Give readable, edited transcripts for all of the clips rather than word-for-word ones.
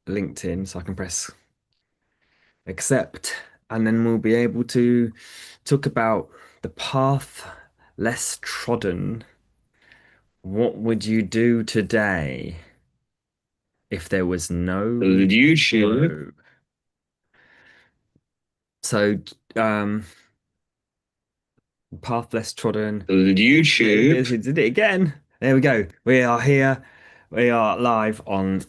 LinkedIn, so I can press accept, and then we'll be able to talk about the path less trodden. What would you do today if there was no YouTube road? So, path less trodden. YouTube. It did it again. There we go. We are here. We are live on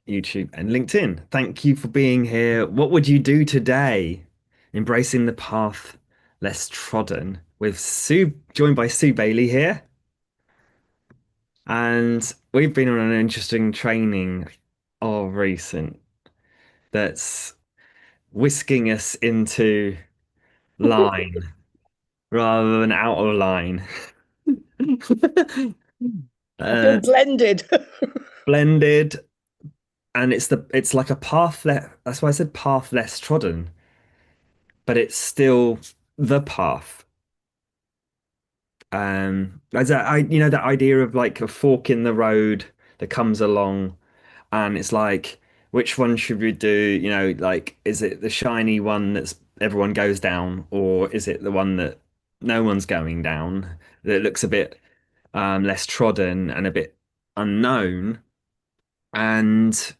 YouTube and LinkedIn. Thank you for being here. What would you do today? Embracing the path less trodden with Sue, joined by Sue Bayley here. And we've been on an interesting training of recent that's whisking us into line rather than out of line. I feel uh, blended. Blended, and it's like a path less. That's why I said path less trodden, but it's still the path. As I that idea of like a fork in the road that comes along, and it's like, which one should we do? Like, is it the shiny one that's everyone goes down, or is it the one that no one's going down, that looks a bit less trodden and a bit unknown? And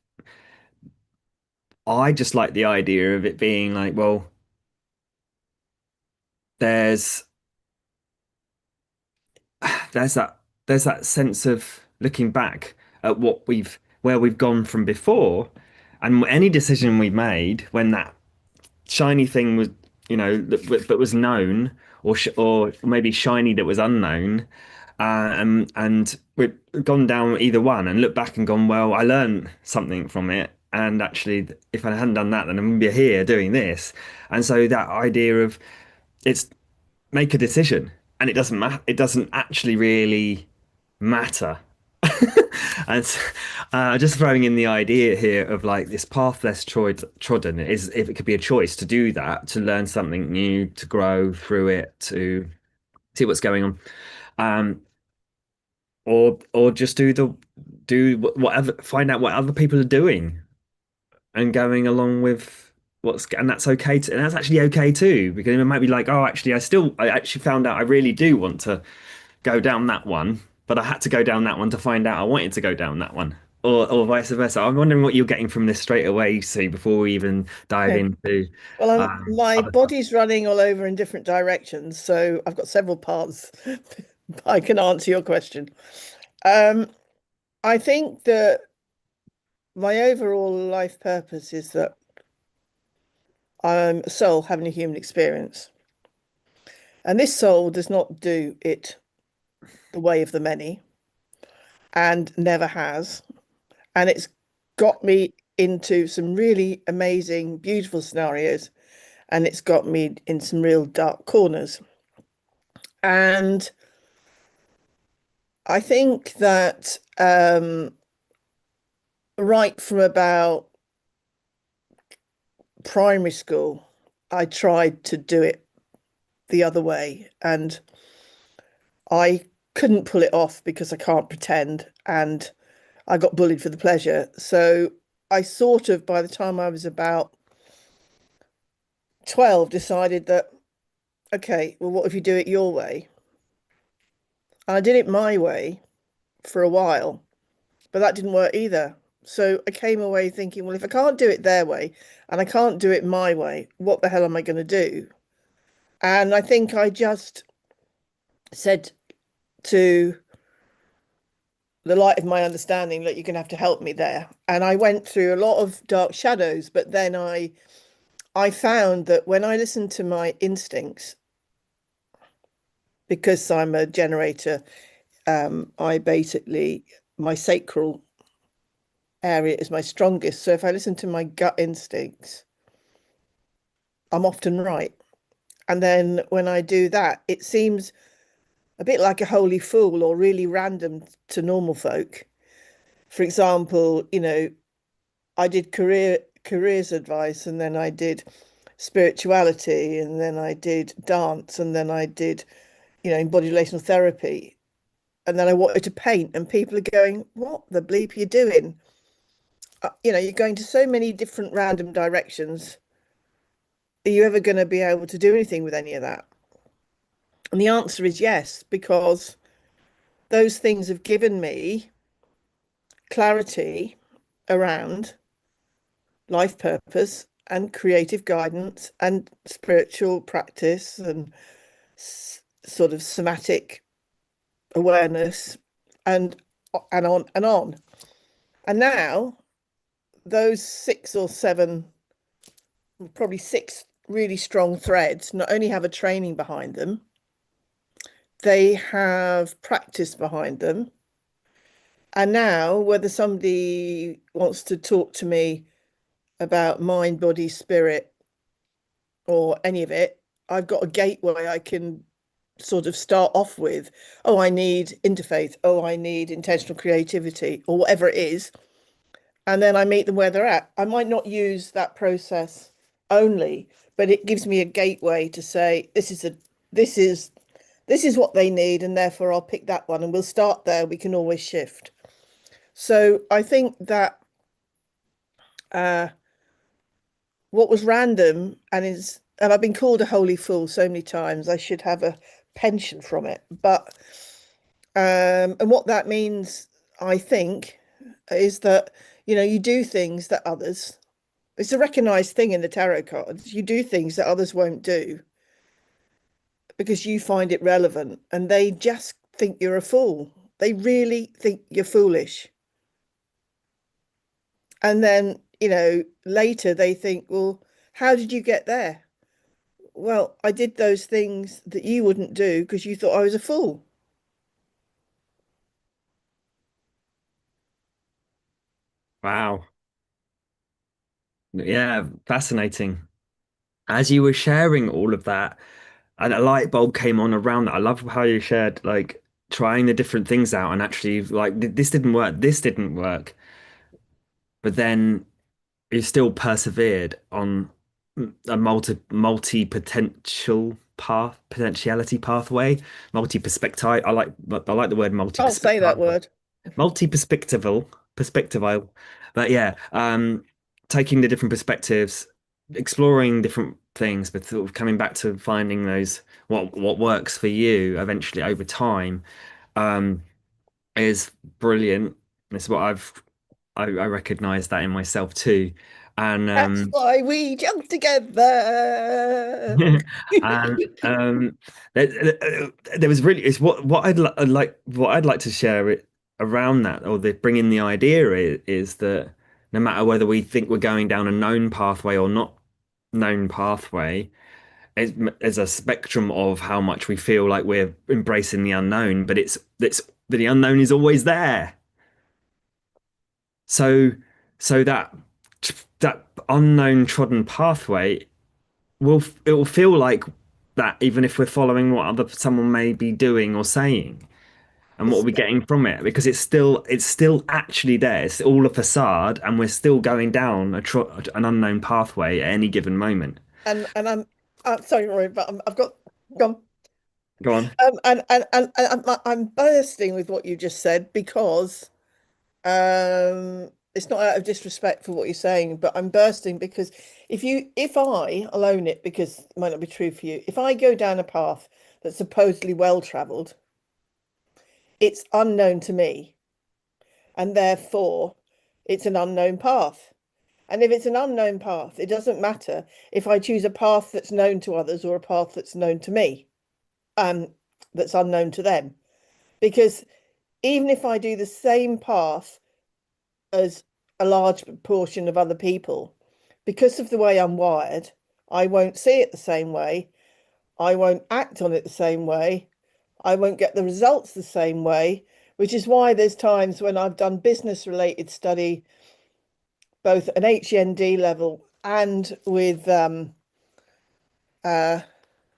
I just like the idea of it being like, well, there's there's that there's that sense of looking back at where we've gone from before, and any decision we made when that shiny thing was, that was known, or maybe shiny that was unknown, and we've gone down either one and looked back and gone, well, I learned something from it. And actually, if I hadn't done that, then I wouldn't be here doing this. And so that idea of it's make a decision, and it doesn't matter. It doesn't actually really matter. And just throwing in the idea here of like this path less trodden is if it could be a choice to do that, to learn something new, to grow through it, to see what's going on, um, or just do whatever, find out what other people are doing and going along with and that's okay and that's actually okay too, because it might be like, oh, actually I actually found out I really do want to go down that one, but I had to go down that one to find out I wanted to go down that one, or vice versa. I'm wondering what you're getting from this straight away, see, before we even dive Okay. into Well, my other stuff. body's running all over in different directions, so I've got several paths I can answer your question. Um, I think that my overall life purpose is that I'm a soul having a human experience. And this soul does not do it the way of the many and never has. And it's got me into some really amazing, beautiful scenarios, and it's got me in some real dark corners. And I think that right from about primary school, I tried to do it the other way, and I couldn't pull it off because I can't pretend, and I got bullied for the pleasure. So I sort of, by the time I was about 12, decided that, okay, well, what if you do it your way? And I did it my way for a while, but that didn't work either. So I came away thinking, well, if I can't do it their way and I can't do it my way, what the hell am I going to do? And I think I just said to the light of my understanding that you're going to have to help me there. And I went through a lot of dark shadows, but then I found that when I listened to my instincts, because I'm a generator, I basically my sacral area is my strongest. So if I listen to my gut instincts, I'm often right. And then when I do that, it seems a bit like a holy fool or really random to normal folk. For example, I did careers advice, and then I did spirituality, and then I did dance, and then I did, embodied relational therapy. And then I wanted to paint, and people are going, "What the bleep are you doing?" you're going to so many different random directions. Are you ever going to be able to do anything with any of that? And the answer is yes, because those things have given me clarity around life purpose and creative guidance and spiritual practice and sort of somatic awareness and on and on. And now those six or seven, probably six really strong threads, not only have a training behind them, they have practice behind them. And now, whether somebody wants to talk to me about mind, body, spirit, or any of it, I've got a gateway I can sort of start off with. Oh, I need interfaith. Oh, I need intentional creativity, or whatever it is. And then I meet them where they're at. I might not use that process only, but it gives me a gateway to say this is this is what they need, and therefore I'll pick that one and we'll start there. We can always shift. So I think that uh, what was random and I've been called a holy fool so many times, I should have a pension from it. But and what that means, I think, is that you do things that others. It's a recognized thing in the tarot cards. You do things that others won't do because you find it relevant, and they just think you're a fool. They really think you're foolish. And then, later they think, well, how did you get there? Well, I did those things that you wouldn't do because you thought I was a fool. Wow. Yeah, fascinating. As you were sharing all of that, and a light bulb came on around that. I love how you shared like trying the different things out and actually like this didn't work, this didn't work, but then you still persevered on a multi potentiality pathway, multi-perspective. I like the word I'll say that multi-perspective, word. multi-perspectival perspectival, but yeah, taking the different perspectives, exploring different things, but sort of coming back to finding those what works for you eventually over time, um, is brilliant. It's what I recognize that in myself too. And That's why we jump together. and there was really it's what I'd like to share it around that, or bring in the idea is that no matter whether we think we're going down a known pathway or not known pathway, there's a spectrum of how much we feel like we're embracing the unknown, but it's the unknown is always there. So so that unknown trodden pathway it will feel like that even if we're following what other someone may be doing or saying, and what It's, we're getting from it, because it's still actually there. It's all a facade, and we're still going down an unknown pathway at any given moment. and I'm sorry, Rory, but I've got gone. Go on. I'm bursting with what you just said because it's not out of disrespect for what you're saying, but I'm bursting because I'll own it because it might not be true for you. If I go down a path that's supposedly well traveled, it's unknown to me, and therefore it's an unknown path. And if it's an unknown path, it doesn't matter if I choose a path that's known to others or a path that's known to me, that's unknown to them. Because even if I do the same path as a large proportion of other people, because of the way I'm wired, I won't see it the same way. I won't act on it the same way. I won't get the results the same way, which is why there's times when I've done business related study, both at an HND level and with uh,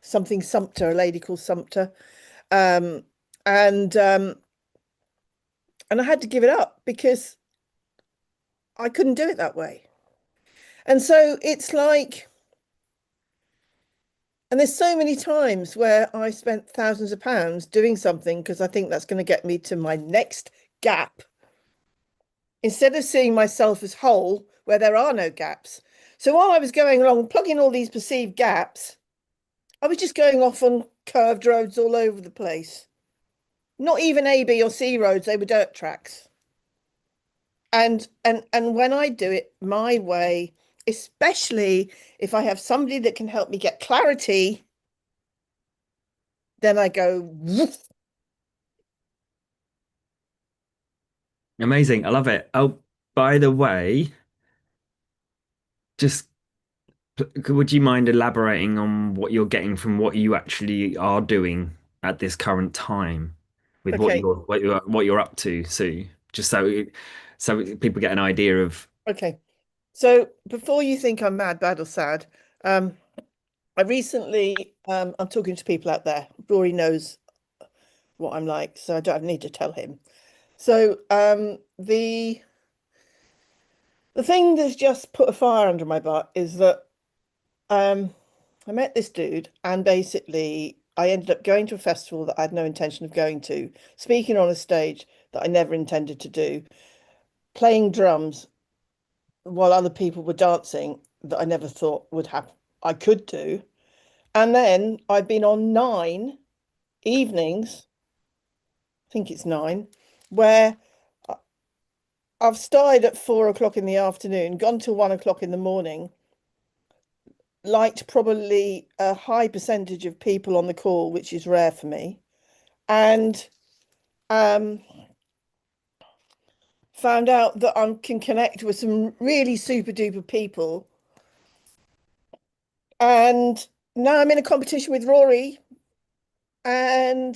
something Sumpter, a lady called Sumpter, um, and um, and I had to give it up because I couldn't do it that way. And so it's like, and there's so many times where I spent thousands of pounds doing something because I think that's going to get me to my next gap. instead of seeing myself as whole where there are no gaps. So while I was going along, plugging all these perceived gaps, I was just going off on curved roads all over the place. Not even A, B, or C roads, they were dirt tracks. And when I do it my way, especially if I have somebody that can help me get clarity, then I go woof. Amazing. I love it. Oh, by the way, just would you mind elaborating on what you're getting from what you actually are doing at this current time with Okay, what you're up to, Sue? Just so people get an idea of okay. So before you think I'm mad, bad, or sad, um, I recently I'm talking to people out there. Rory knows what I'm like, so I don't need to tell him. So the thing that's just put a fire under my butt is that um I met this dude and basically I ended up going to a festival that I had no intention of going to, speaking on a stage that I never intended to do, playing drums while other people were dancing that I never thought would happen I could do. And then I've been on 9 evenings, I think it's 9, where I've started at 4 o'clock in the afternoon, gone till 1 o'clock in the morning, liked probably a high percentage of people on the call, which is rare for me, and um, found out that I can connect with some really super duper people. And now I'm in a competition with Rory, and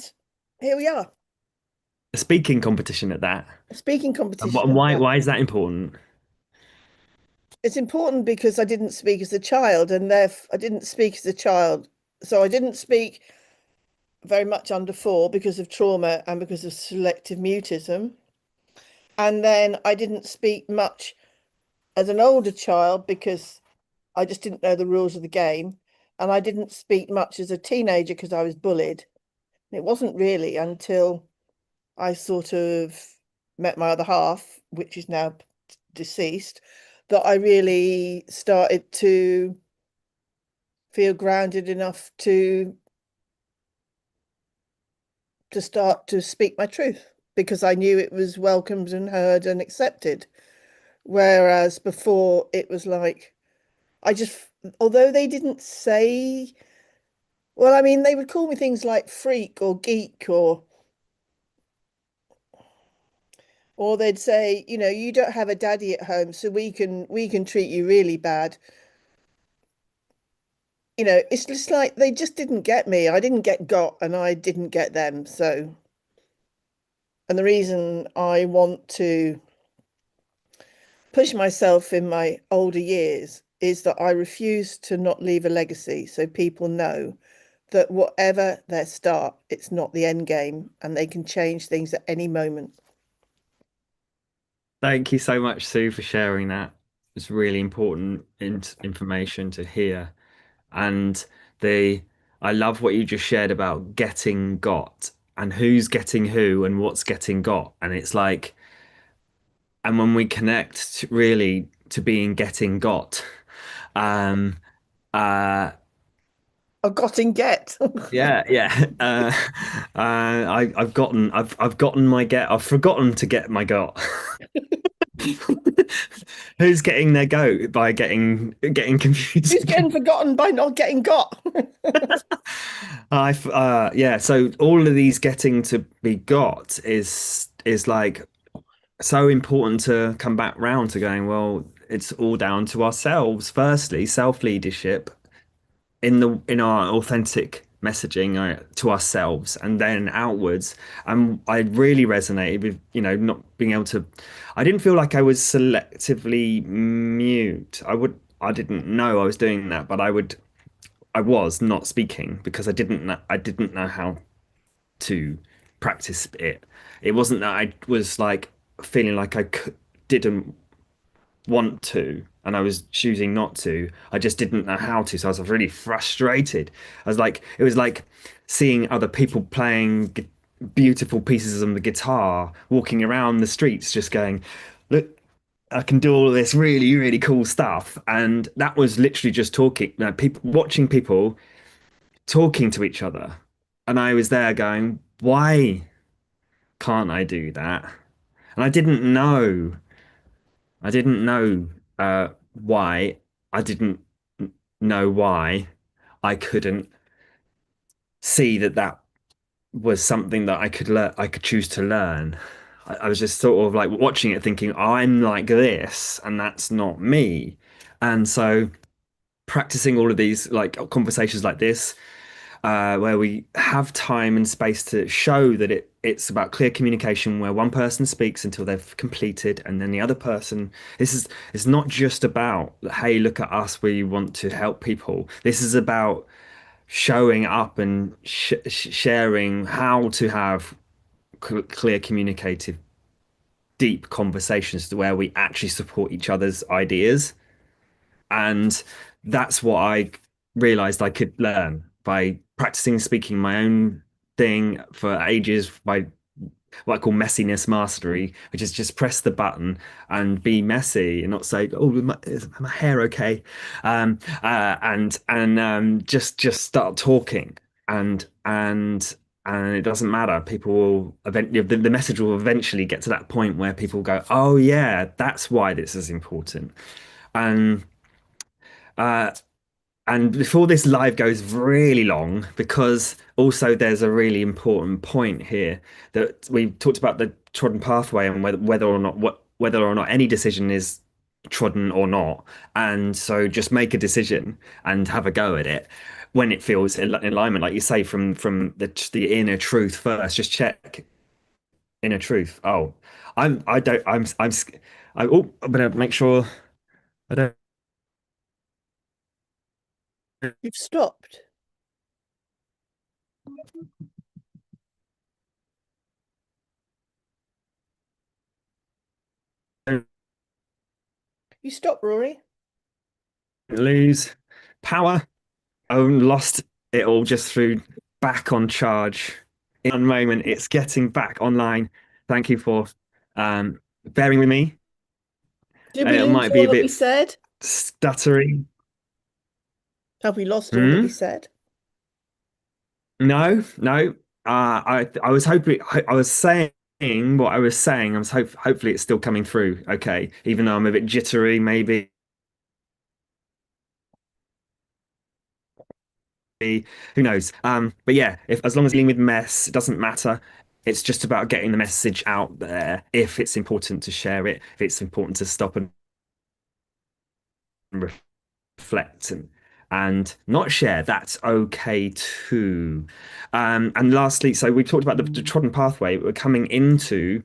here we are, a speaking competition at that. a speaking And competition at why that. is that important? It's important because I didn't speak as a child, and therefore I didn't speak as a child. So I didn't speak very much under 4 because of trauma and because of selective mutism. And then I didn't speak much as an older child because I just didn't know the rules of the game. And I didn't speak much as a teenager because I was bullied. And it wasn't really until I sort of met my other half, which is now deceased, that I really started to feel grounded enough to start to speak my truth because I knew it was welcomed and heard and accepted. Whereas before it was like, I just, although they didn't say, well, I mean, they would call me things like freak or geek or they'd say, you don't have a daddy at home, so we can treat you really bad. It's just like they just didn't get me. I didn't get got and I didn't get them. So, and the reason I want to push myself in my older years is that I refuse to not leave a legacy so people know that whatever their start, it's not the end game and they can change things at any moment. Thank you so much, Sue, for sharing that. It's really important information to hear. And the I love what you just shared about getting got and who's getting who and what's getting got. And it's like, and when we connect really to being getting got, um, uh, I've got and get. yeah, yeah. I've gotten my get. I've forgotten to get my got. Who's getting their goat by getting Who's confused? getting forgotten by not getting got? Yeah. So all of these getting to be got is like so important to come back round to going. Well, it's all down to ourselves. Firstly, self leadership in our authentic messaging to ourselves and then outwards. And I really resonated with, not being able to, I didn't feel like I was selectively mute. I didn't know I was doing that, but I was not speaking because I didn't know how to practice it. It wasn't that I was like feeling like didn't want to and I was choosing not to. I just didn't know how to. So I was really frustrated. It was like seeing other people playing beautiful pieces on the guitar, walking around the streets, just going, look, I can do all of this really, really cool stuff. And that was literally just talking, people watching people talking to each other. And I was there going, why can't I do that? And I didn't know why. I didn't know why I couldn't see that that was something that I could learn, I could choose to learn. I was just sort of like watching it thinking, I'm like this, and that's not me. And so practicing all of these like conversations like this, where we have time and space to show that it's about clear communication where one person speaks until they've completed and then the other person, this is, it's not just about, hey, look at us, we want to help people. This is about showing up and sharing how to have clear communicative deep conversations where we actually support each other's ideas. And that's what I realized I could learn by practicing speaking my own thing for ages by what I call messiness mastery, which is just press the button and be messy and not say, "Oh, is my hair okay?" And just start talking and it doesn't matter. People will eventually the message will eventually get to that point where people go, "Oh yeah, that's why this is important." And uh, and before this live goes really long, because also there's a really important point here that we talked about the trodden pathway and whether or not whether or not any decision is trodden or not. And so just make a decision and have a go at it when it feels in alignment, like you say, from the inner truth first. Just check inner truth. Oh, I don't I'm gonna make sure I don't You've stopped. You stopped, Rory. lose power. I lost it all just through back on charge. In one moment, it's getting back online. Thank you for bearing with me. Did we It lose might be all a that we bit said? stuttery. Have we lost all that we Hmm? said? No, no. I was hoping I was saying what I was saying. I was hopefully it's still coming through. Okay, even though I'm a bit jittery, maybe. Who knows? But yeah, if as long as dealing with mess, it doesn't matter. It's just about getting the message out there. If it's important to share it, if it's important to stop and reflect and not share, that's okay too. And lastly, so we talked about the trodden pathway. We're coming into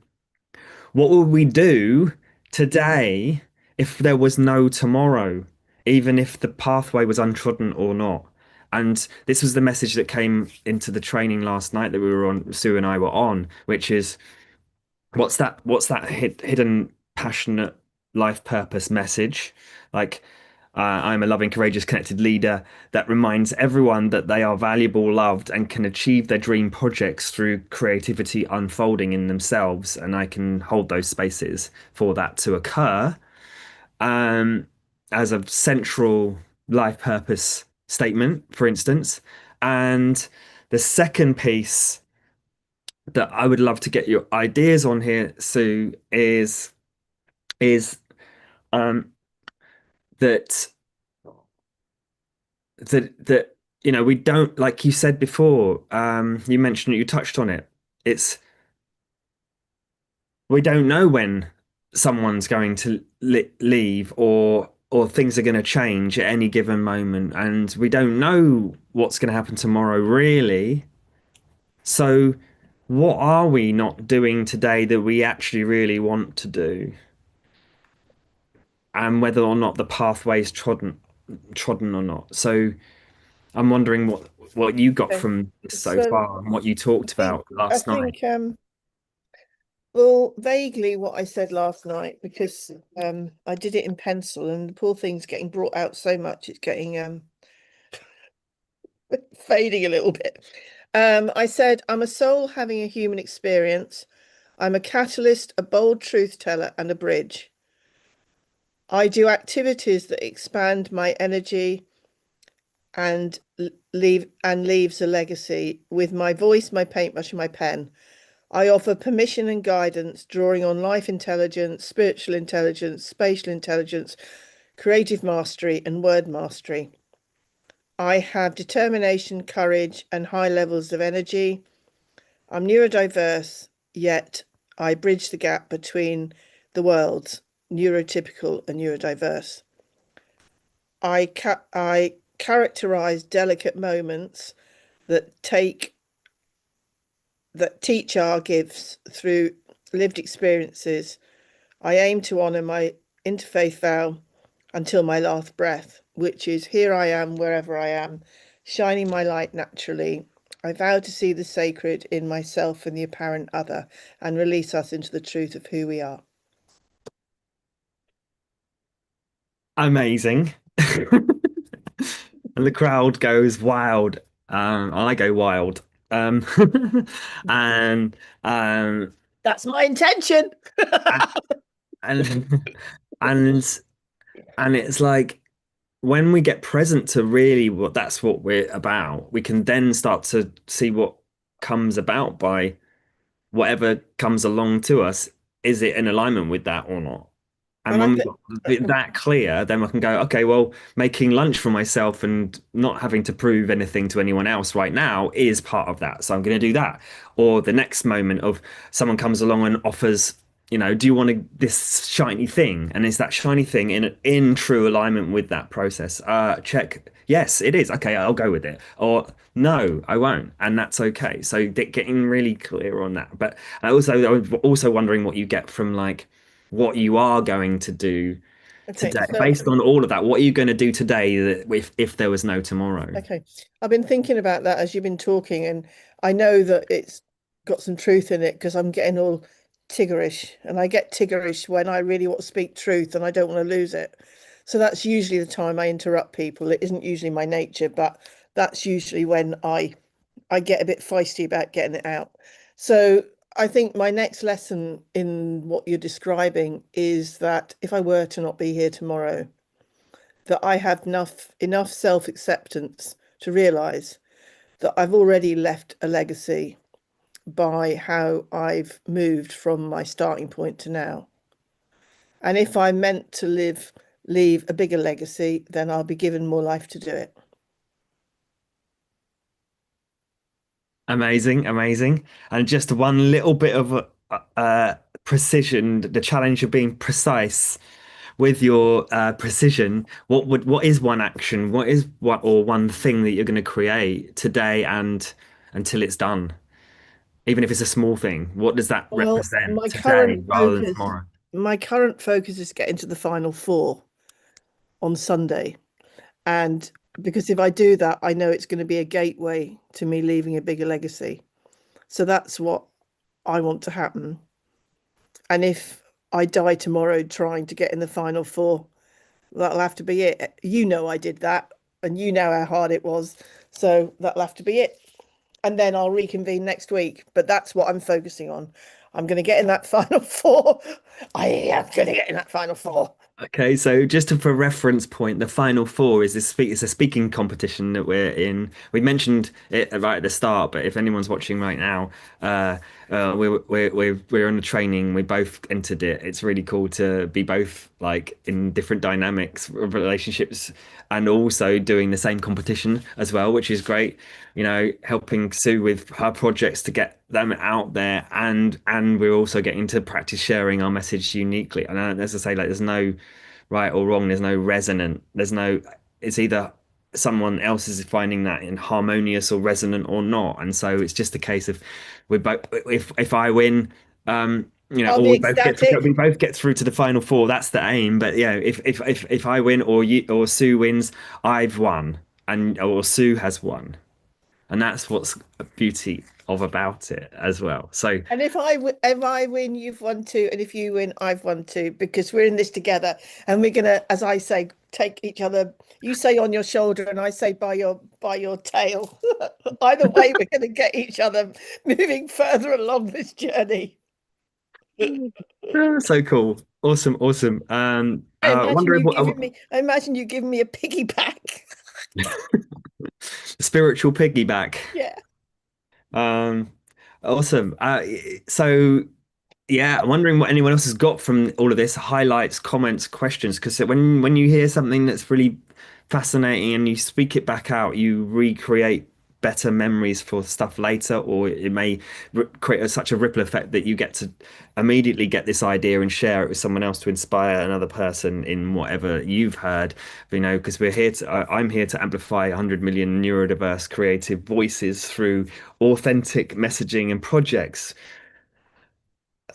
what would we do today if there was no tomorrow, even if the pathway was untrodden or not? And this was the message that came into the training last night that we were on, Sue and I were on, which is what's that hidden passionate life purpose message? Like I'm a loving, courageous, connected leader that reminds everyone that they are valuable, loved, and can achieve their dream projects through creativity unfolding in themselves. And I can hold those spaces for that to occur um, as a central life purpose statement, for instance. And the second piece that I would love to get your ideas on here, Sue, is um, that that we don't, like you said before, you mentioned it, you touched on it. It's we don't know when someone's going to leave or things are going to change at any given moment, and we don't know what's going to happen tomorrow, really. So, what are we not doing today that we actually really want to do? And whether or not the pathway's trodden or not. So I'm wondering what you got Okay. from this so So far and what you I talked think about I last night. think well, vaguely what I said last night because I did it in pencil and the poor thing's getting brought out so much it's getting fading a little bit. I said I'm a soul having a human experience. I'm a catalyst, a bold truth teller, and a bridge. I do activities that expand my energy and leaves a legacy with my voice, my paintbrush, and my pen. I offer permission and guidance, drawing on life intelligence, spiritual intelligence, spatial intelligence, creative mastery, and word mastery. I have determination, courage, and high levels of energy. I'm neurodiverse, yet I bridge the gap between the worlds, neurotypical and neurodiverse. I characterize delicate moments that take that teach our gifts through lived experiences. I aim to honor my interfaith vow until my last breath, which is here I am, wherever I am, shining my light naturally. I vow to see the sacred in myself and the apparent other and release us into the truth of who we are. Amazing. And the crowd goes wild. I go wild. Um, and um, That's my intention. and and and it's like when we get present to really what that's what we're about, we can then start to see what comes about by whatever comes along to us. Is it in alignment with that or not? And And I when we think got that clear, then I can go, okay, well, making lunch for myself and not having to prove anything to anyone else right now is part of that. So I'm going to do that. Or the next moment of someone comes along and offers, do you want this shiny thing? And is that shiny thing in true alignment with that process? Check. Yes, it is. Okay, I'll go with it. Or no, I won't, and that's okay. So getting really clear on that. But I was also wondering what you get from like what you are going to do okay, today so based on all of that. What are you going to do today that if there was no tomorrow? okay. I've been thinking about that as you've been talking, and I know that it's got some truth in it because I'm getting all tiggerish, and I get tiggerish when I really want to speak truth and I don't want to lose it. So that's usually the time I interrupt people. It isn't usually my nature, but that's usually when I get a bit feisty about getting it out. So I think my next lesson in what you're describing is that if I were to not be here tomorrow, that I have enough self-acceptance to realize that I've already left a legacy by how I've moved from my starting point to now. And if I'm meant to leave a bigger legacy, then I'll be given more life to do it. Amazing, amazing. And just one little bit of precision, the challenge of being precise with your precision. What is one action? What is what or one thing that you're going to create today and until it's done? Even if it's a small thing, what does that Well, represent today rather than tomorrow? my current focus is getting to the final four on Sunday. And because if I do that, I know it's going to be a gateway to me leaving a bigger legacy. So that's what I want to happen. And if I die tomorrow trying to get in the final four, that'll have to be it. You know, I did that, and you know how hard it was. So that'll have to be it. And then I'll reconvene next week. But that's what I'm focusing on. I'm going to get in that final four. I am going to get in that final four. Okay, so for reference point, the final four is it's a speaking competition that we're in. We mentioned it right at the start, but if anyone's watching right now, we're on a training. We both entered it. It's really cool to be both like in different dynamics of relationships and also doing the same competition as well, which is great. Helping Sue with her projects to get them out there, and we're also getting to practice sharing our message uniquely. And as I say, like there's no right or wrong. There's no resonant. There's no. It's either someone else is finding that in harmonious or resonant or not. And so it's just a case of we both. If I win, I'll or be we ecstatic. both get through to the final four. That's the aim. But yeah, if I win or you or Sue wins, I've won, and or Sue has won, and that's what's beauty of about it as well. So And if I win, you've won too, and if you win, I've won too, because we're in this together, and we're gonna, as I say, take each other. You say on your shoulder, and I say by your tail. Either way, we're gonna get each other moving further along this journey. So cool. Awesome, awesome. I I imagine wonder if you giving me, I imagine you giving me a piggyback. spiritual piggyback. Yeah. Um, awesome. So yeah, I'm wondering what anyone else has got from all of this, highlights, comments, questions, because when you hear something that's really fascinating and you speak it back out, you recreate better memories for stuff later, or it may create such a ripple effect that you get to immediately get this idea and share it with someone else to inspire another person in whatever you've heard, because we're here to, I'm here to amplify 100 million neurodiverse creative voices through authentic messaging and projects,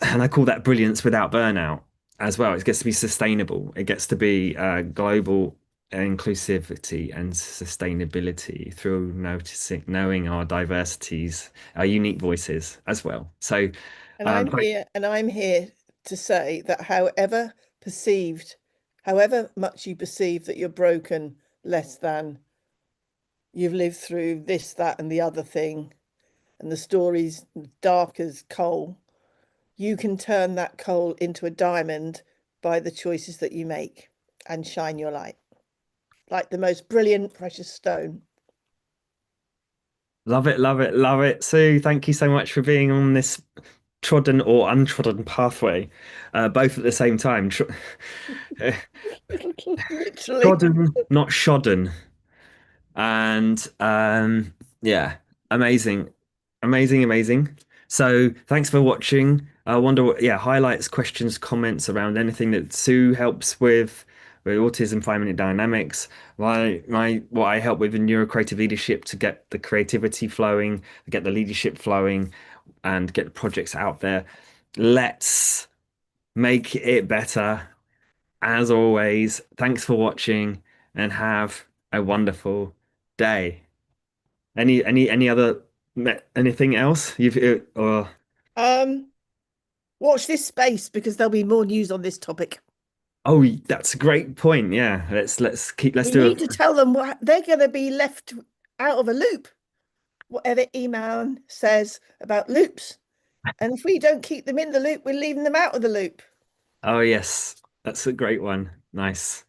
and I call that brilliance without burnout as well. It gets to be sustainable. It gets to be global inclusivity and sustainability through knowing our diversities, our unique voices as well. So, thank And I'm here to say that however much you perceive that you're broken, less than, you've lived through this, that, and the other thing, and the story's dark as coal, you can turn that coal into a diamond by the choices that you make and shine your light like the most brilliant precious stone. love it, love it, love it. Sue, thank you so much for being on this trodden or untrodden pathway, both at the same time. Literally. Trodden, not shodden. And yeah, amazing, amazing, amazing. So thanks for watching. I wonder what, yeah, highlights, questions, comments around anything that Sue helps with autism, 5 minute dynamics. What I help with in neurocreative leadership to get the creativity flowing, get the leadership flowing, and get the projects out there. Let's make it better. As always, thanks for watching and have a wonderful day. Any other anything else you've or Um, Watch this space because there'll be more news on this topic. oh, that's a great point. Yeah, let's We do need a to tell them what they're going to be left out of a loop, whatever email says about loops. And if we don't keep them in the loop, we're leaving them out of the loop. oh yes, that's a great one. Nice.